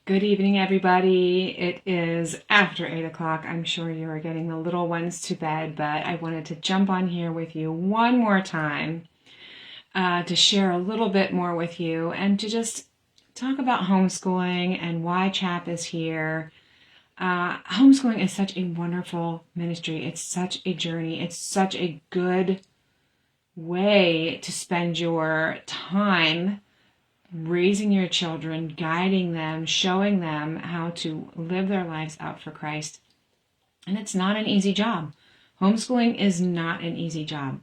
Good evening, everybody. It is after 8 o'clock. I'm sure you are getting the little ones to bed, but I wanted to jump on here with you one more time to share a little bit more with you and to just talk about homeschooling and why CHAP is here. Homeschooling is such a wonderful ministry. It's such a journey. It's such a good way to spend your time raising your children, guiding them, showing them how to live their lives out for Christ. And it's not an easy job. Homeschooling is not an easy job.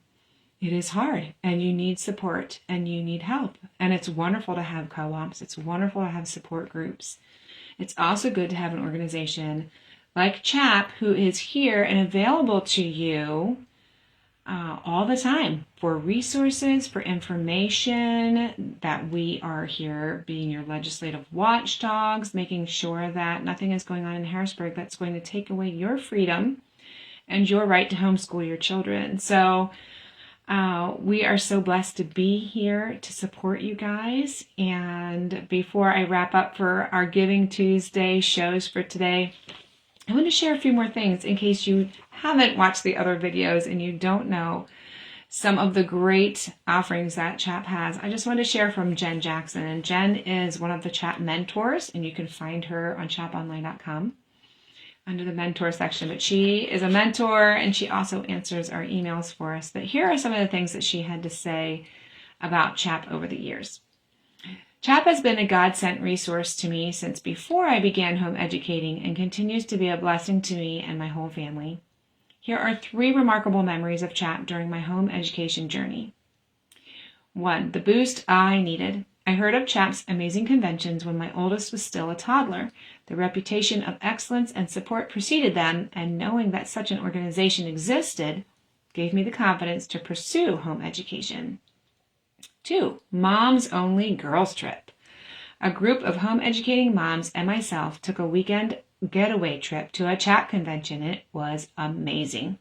It is hard, and you need support and you need help. And it's wonderful to have co-ops. It's wonderful to have support groups. It's also good to have an organization like CHAP who is here and available to you all the time for resources, for information, that we are here being your legislative watchdogs, making sure that nothing is going on in Harrisburg that's going to take away your freedom and your right to homeschool your children. So we are so blessed to be here to support you guys. And before I wrap up for our Giving Tuesday shows for today, I want to share a few more things in case you haven't watched the other videos and you don't know some of the great offerings that CHAP has. I just want to share from Jen Jackson. And Jen is one of the CHAP mentors, and you can find her on chaponline.com under the mentor section. But she is a mentor, and she also answers our emails for us. But here are some of the things that she had to say about CHAP over the years. CHAP has been a God-sent resource to me since before I began home educating and continues to be a blessing to me and my whole family. Here are 3 remarkable memories of CHAP during my home education journey. 1. The boost I needed. I heard of CHAP's amazing conventions when my oldest was still a toddler. The reputation of excellence and support preceded them, and knowing that such an organization existed gave me the confidence to pursue home education. 2. Moms Only Girls Trip. A group of home educating moms and myself took a weekend getaway trip to a CHAP convention. It was amazing.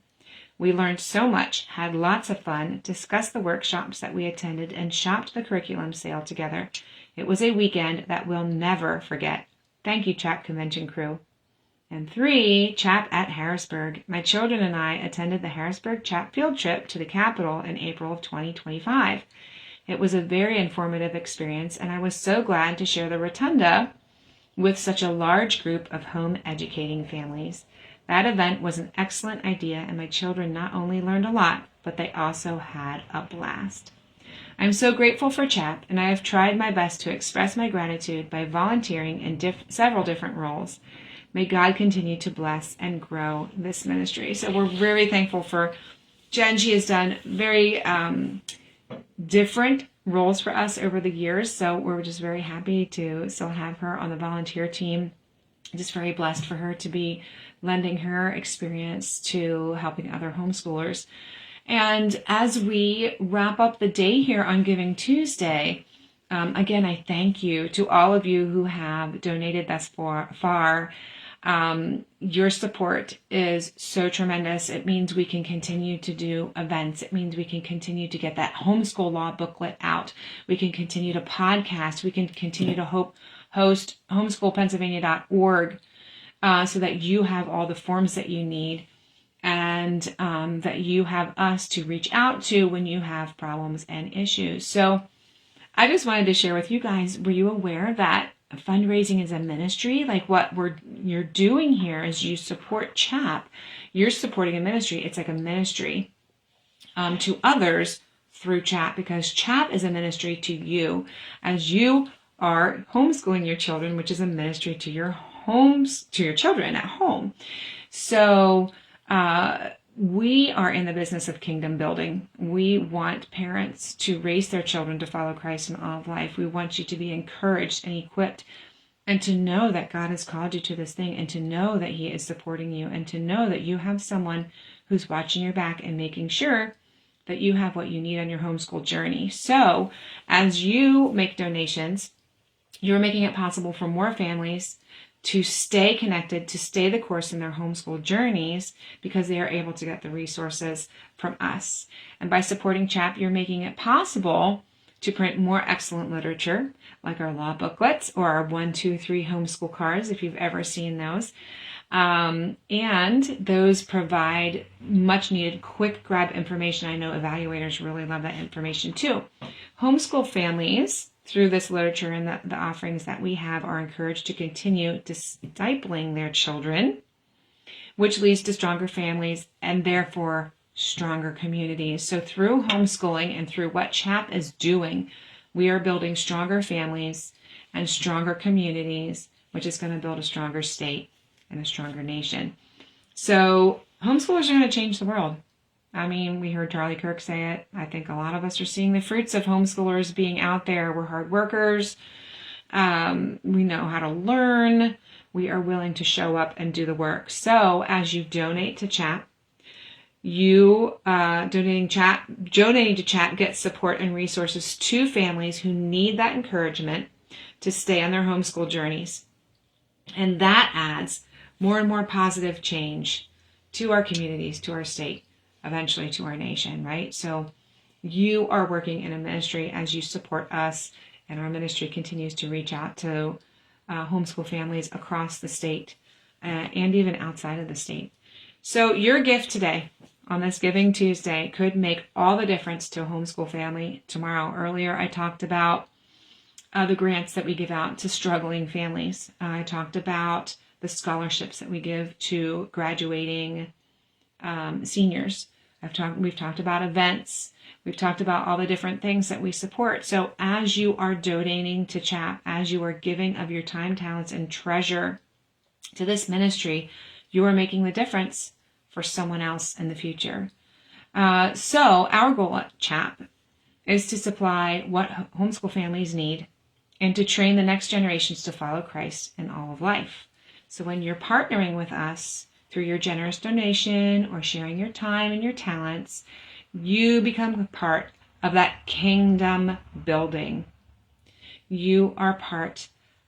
We learned so much, had lots of fun, discussed the workshops that we attended, and shopped the curriculum sale together. It was a weekend that we'll never forget. Thank you, CHAP convention crew. And 3, CHAP at Harrisburg. My children and I attended the Harrisburg CHAP field trip to the Capitol in April of 2025. It was a very informative experience, and I was so glad to share the rotunda with such a large group of home educating families. That event was an excellent idea, and my children not only learned a lot, but they also had a blast. I'm so grateful for CHAP, and I have tried my best to express my gratitude by volunteering in several different roles. May God continue to bless and grow this ministry. So we're very thankful for Jen. She has done very different roles for us over the years, so we're just very happy to still have her on the volunteer team. Just very blessed for her to be lending her experience to helping other homeschoolers. And as we wrap up the day here on Giving Tuesday, again, I thank you to all of you who have donated thus far. Your support is so tremendous. It means we can continue to do events. It means we can continue to get that homeschool law booklet out. We can continue to podcast. We can continue to host homeschoolpennsylvania.org so that you have all the forms that you need, and that you have us to reach out to when you have problems and issues. So I just wanted to share with you guys, were you aware that fundraising is a ministry? Like what you're doing here is you support CHAP. You're supporting a ministry. It's like a ministry to others through CHAP, because CHAP is a ministry to you as you are homeschooling your children, which is a ministry to your children at home. So we are in the business of kingdom building. We want parents to raise their children to follow Christ in all of life. We want you to be encouraged and equipped, and to know that God has called you to this thing, and to know that He is supporting you, and to know that you have someone who's watching your back and making sure that you have what you need on your homeschool journey. So as you make donations, you're making it possible for more families to stay connected, to stay the course in their homeschool journeys, because they are able to get the resources from us. And by supporting CHAP, you're making it possible to print more excellent literature, like our law booklets or our 1, 2, 3 homeschool cards, if you've ever seen those. And those provide much needed quick grab information. I know evaluators really love that information too. Homeschool families, through this literature and the offerings that we have, are encouraged to continue discipling their children, which leads to stronger families and therefore stronger communities. So through homeschooling and through what CHAP is doing, we are building stronger families and stronger communities, which is going to build a stronger state and a stronger nation. So homeschoolers are going to change the world. I mean, we heard Charlie Kirk say it. I think a lot of us are seeing the fruits of homeschoolers being out there. We're hard workers. We know how to learn. We are willing to show up and do the work. So as you donate to CHAP, donating to CHAP gets support and resources to families who need that encouragement to stay on their homeschool journeys. And that adds more and more positive change to our communities, to our state, eventually to our nation, right? So you are working in a ministry as you support us, and our ministry continues to reach out to homeschool families across the state and even outside of the state. So your gift today on this Giving Tuesday could make all the difference to a homeschool family tomorrow. Earlier, I talked about the grants that we give out to struggling families. I talked about the scholarships that we give to graduating seniors. We've talked about events. We've talked about all the different things that we support. So as you are donating to CHAP, as you are giving of your time, talents, and treasure to this ministry, you are making the difference for someone else in the future. So our goal at CHAP is to supply what homeschool families need and to train the next generations to follow Christ in all of life. So when you're partnering with us through your generous donation or sharing your time and your talents, you become a part of that kingdom building. You are part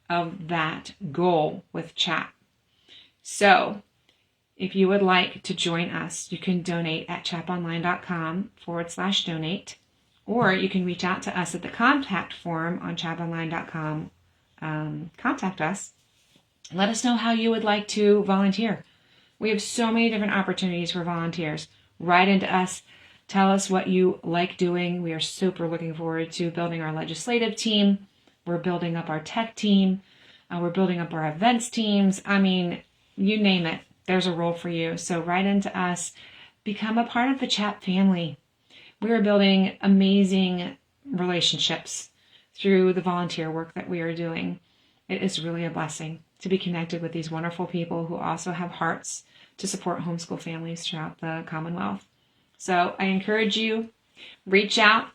of that goal with CHAP. So if you would like to join us, you can donate at chaponline.com/donate, or you can reach out to us at the contact form on chaponline.com. Contact us. Let us know how you would like to volunteer. We have so many different opportunities for volunteers. Write into us. Tell us what you like doing. We are super looking forward to building our legislative team. We're building up our tech team. We're building up our events teams. I mean, you name it. There's a role for you. So write into us. Become a part of the CHAP family. We are building amazing relationships through the volunteer work that we are doing. It is really a blessing to be connected with these wonderful people who also have hearts to support homeschool families throughout the Commonwealth. So I encourage you, reach out,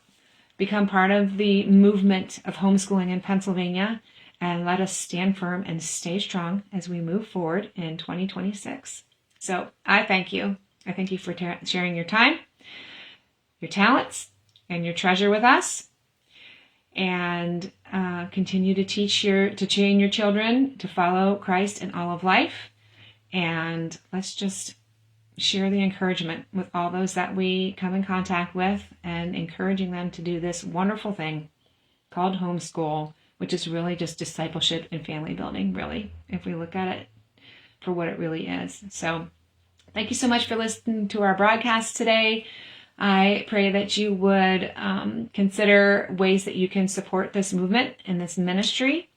become part of the movement of homeschooling in Pennsylvania, and let us stand firm and stay strong as we move forward in 2026. So I thank you. I thank you for sharing your time, your talents, and your treasure with us. And continue to train your children to follow Christ in all of life. And let's just share the encouragement with all those that we come in contact with, and encouraging them to do this wonderful thing called homeschool, which is really just discipleship and family building, really, if we look at it for what it really is. So thank you so much for listening to our broadcast today. I pray that you would consider ways that you can support this movement and this ministry,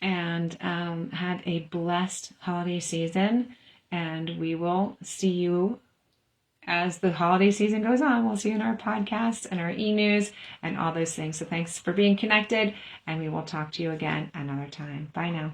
and have a blessed holiday season. And we will see you as the holiday season goes on. We'll see you in our podcasts and our e-news and all those things. So thanks for being connected, and we will talk to you again another time. Bye now.